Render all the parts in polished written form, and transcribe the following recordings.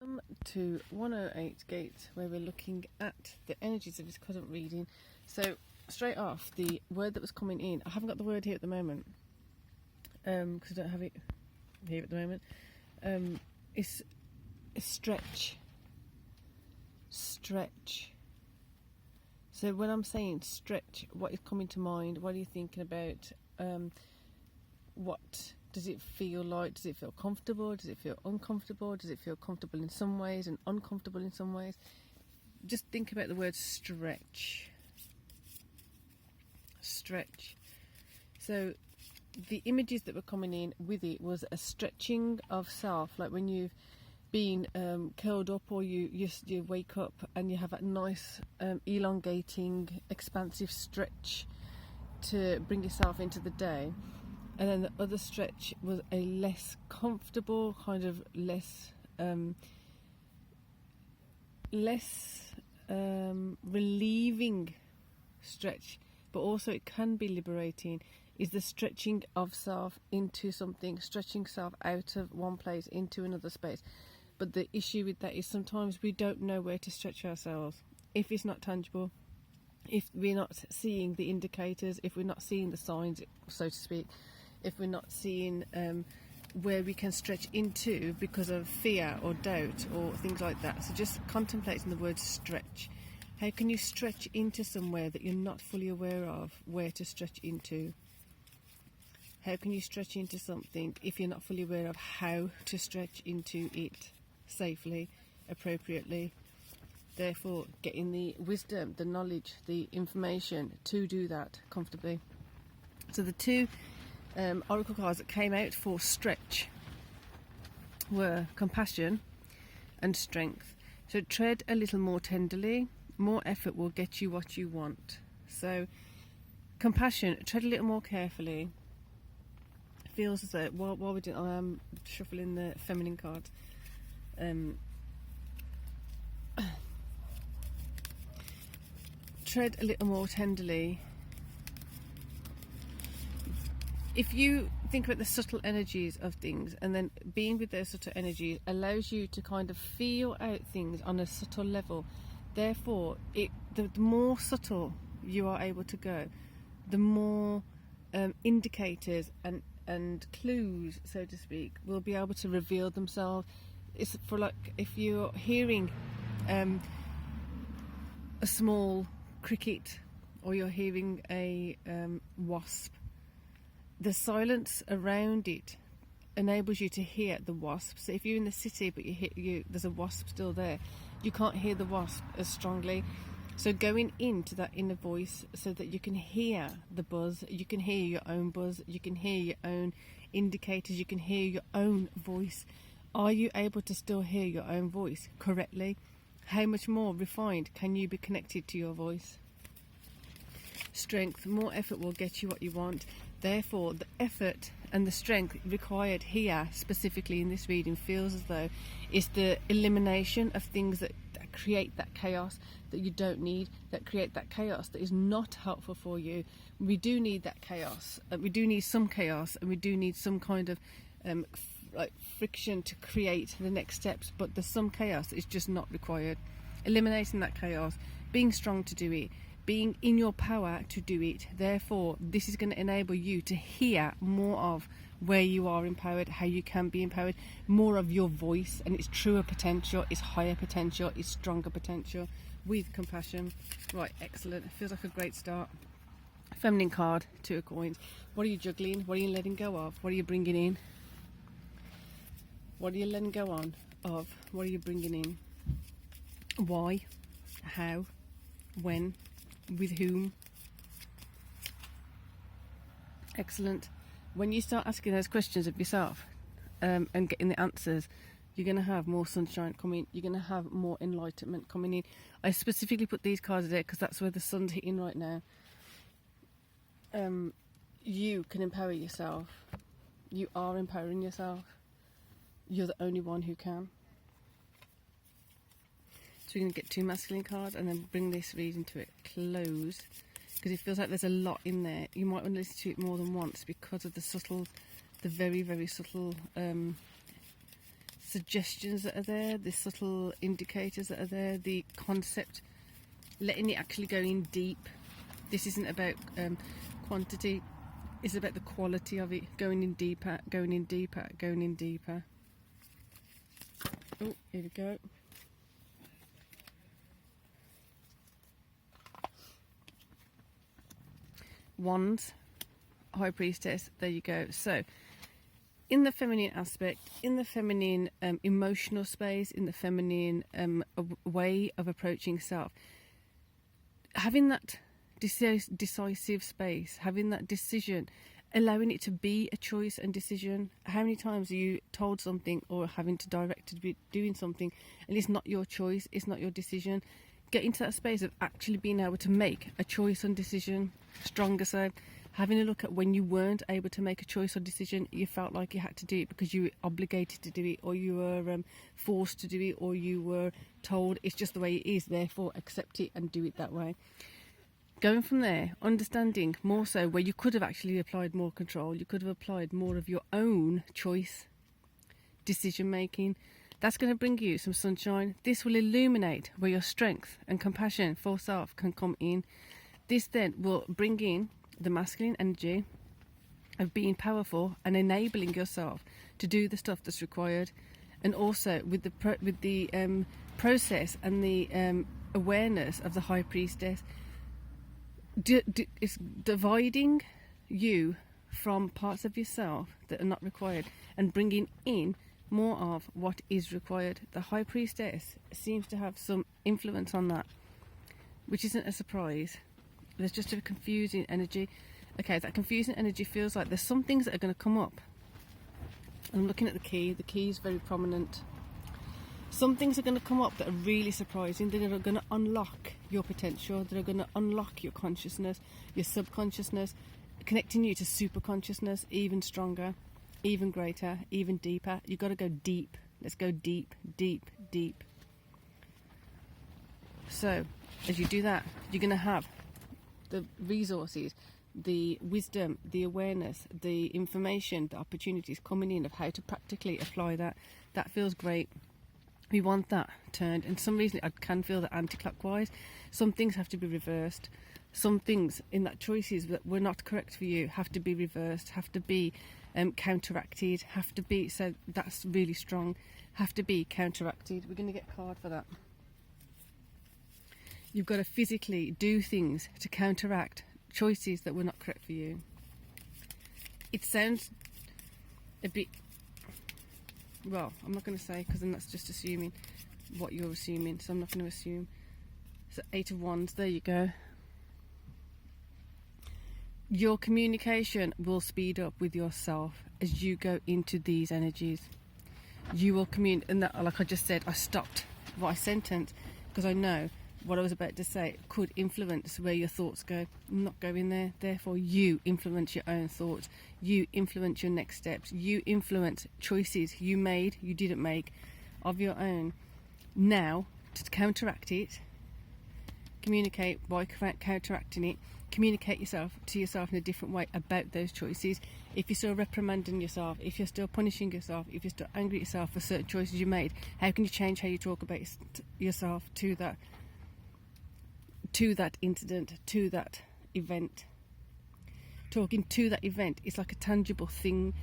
Welcome to 108 Gate, where we're looking at the energies of this current reading. So straight off, the word that was coming in, I haven't got the word here at the moment because I don't have it here at the moment. It's stretch. So when I'm saying stretch, what is coming to mind? What are you thinking about? What does it feel like? Does it feel comfortable? Does it feel uncomfortable? Does it feel comfortable in some ways and uncomfortable in some ways? Just think about the word stretch. So the images that were coming in with it was a stretching of self, like when you've been curled up, or you wake up and you have that nice elongating, expansive stretch to bring yourself into the day. And then the other stretch was a less comfortable, kind of less relieving stretch, but also it can be liberating, is the stretching of self into something, stretching self out of one place into another space. But the issue with that is sometimes we don't know where to stretch ourselves. If it's not tangible, if we're not seeing the indicators, if we're not seeing the signs, so to speak, if we're not seeing where we can stretch into because of fear or doubt or things like that. So just contemplating the word stretch. How can you stretch into somewhere that you're not fully aware of where to stretch into? How can you stretch into something if you're not fully aware of how to stretch into it safely, appropriately? Therefore, getting the wisdom, the knowledge, the information to do that comfortably. So the two oracle cards that came out for stretch were compassion and strength. So tread a little more tenderly, more effort will get you what you want. So compassion, tread a little more carefully. It feels as though while we're doing, I am shuffling the feminine cards. Tread a little more tenderly. If you think about the subtle energies of things, and then being with those subtle energies allows you to kind of feel out things on a subtle level. Therefore, the more subtle you are able to go, the more indicators and clues, so to speak, will be able to reveal themselves. It's for, like, if you're hearing a small cricket, or you're hearing a wasp, the silence around it enables you to hear the wasp. So if you're in the city but there's a wasp still there, you can't hear the wasp as strongly. So going into that inner voice so that you can hear the buzz, you can hear your own buzz, you can hear your own indicators, you can hear your own voice. Are you able to still hear your own voice correctly? How much more refined can you be connected to your voice? Strength, more effort will get you what you want. Therefore, the effort and the strength required here, specifically in this reading, feels as though it's the elimination of things that create that chaos that you don't need, that create that chaos that is not helpful for you. We do need that chaos. We do need some chaos, and we do need some kind of friction to create the next steps, but there's some chaos that is just not required. Eliminating that chaos, being strong to do it, being in your power to do it. Therefore, this is going to enable you to hear more of where you are empowered, how you can be empowered, more of your voice and its truer potential, its higher potential, its stronger potential, with compassion. Right, excellent. It feels like a great start. Feminine card, 2 of coins. What are you juggling? What are you letting go of? What are you bringing in? What are you letting go on of? What are you bringing in? Why? How? When? With whom? Excellent. When you start asking those questions of yourself and getting the answers, you're going to have more sunshine coming. You're going to have more enlightenment coming in. I specifically put these cards there because that's where the sun's hitting right now. You can empower yourself. You are empowering yourself. You're the only one who can. So we're going to get 2 masculine cards and then bring this reading to a close, because it feels like there's a lot in there. You might want to listen to it more than once because of the very, very subtle suggestions that are there, the subtle indicators that are there, the concept, letting it actually go in deep. This isn't about quantity, it's about the quality of it, going in deeper, going in deeper, going in deeper. Oh, here we go. Wands, High Priestess, there you go. So in the feminine aspect, in the feminine emotional space, in the feminine way of approaching self, having that decisive space, having that decision, allowing it to be a choice and decision. How many times are you told something or having to direct to be doing something and it's not your choice, it's not your decision? Get into that space of actually being able to make a choice and decision. Stronger so, having a look at when you weren't able to make a choice or decision, you felt like you had to do it because you were obligated to do it, or you were forced to do it, or you were told it's just the way it is, therefore accept it and do it that way. Going from there, understanding more so where you could have actually applied more control, you could have applied more of your own choice, decision making. That's going to bring you some sunshine. This will illuminate where your strength and compassion for self can come in. This then will bring in the masculine energy of being powerful and enabling yourself to do the stuff that's required. And also with the process and the awareness of the High Priestess, it's dividing you from parts of yourself that are not required and bringing in more of what is required. The High Priestess seems to have some influence on that, which isn't a surprise. There's just a confusing energy. Okay, that confusing energy feels like there's some things that are going to come up. I'm looking at the key. The key is very prominent. Some things are going to come up that are really surprising, that are going to unlock your potential, that are going to unlock your consciousness, your subconsciousness, connecting you to super consciousness, even stronger, even greater, even deeper. You've got to go deep. Let's go deep, deep, deep. So, as you do that, you're going to have the resources, the wisdom, the awareness, the information, the opportunities coming in of how to practically apply that. That feels great. We want that turned, and some reason I can feel that anti-clockwise. Some things have to be reversed. Some things in that choices that were not correct for you have to be reversed, have to be counteracted, have to be, so that's really strong, have to be counteracted. We're going to get a card for that. You've got to physically do things to counteract choices that were not correct for you. It sounds a bit, well, I'm not going to say, because then that's just assuming what you're assuming, so I'm not going to assume. So 8 of Wands, there you go. Your communication will speed up with yourself as you go into these energies. You will communicate, and that, like I just said, I stopped my sentence because I know what I was about to say could influence where your thoughts go. I'm not going there. Therefore, you influence your own thoughts. You influence your next steps. You influence choices you made, you didn't make, of your own. Now, to counteract it, communicate by counteracting it. Communicate to yourself in a different way about those choices. If you're still reprimanding yourself, if you're still punishing yourself, if you're still angry at yourself for certain choices you made, how can you change how you talk about yourself to that incident, to that event? Talking to that event is like a tangible thing.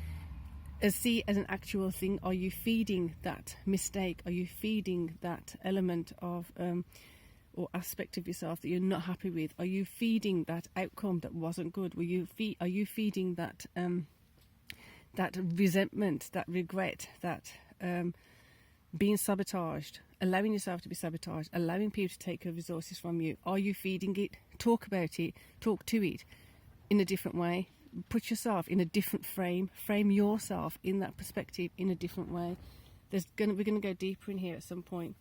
See as an actual thing. Are you feeding that mistake? Are you feeding that element of or aspect of yourself that you're not happy with? Are you feeding that outcome that wasn't good? Are you feeding that that resentment, that regret, that being sabotaged, allowing yourself to be sabotaged, allowing people to take your resources from you? Are you feeding it? Talk about it. Talk to it in a different way. Put yourself in a different frame. Frame yourself in that perspective in a different way. We're going to go deeper in here at some point.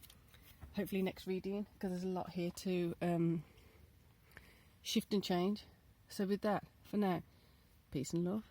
Hopefully next reading, because there's a lot here to shift and change. So with that, for now, peace and love.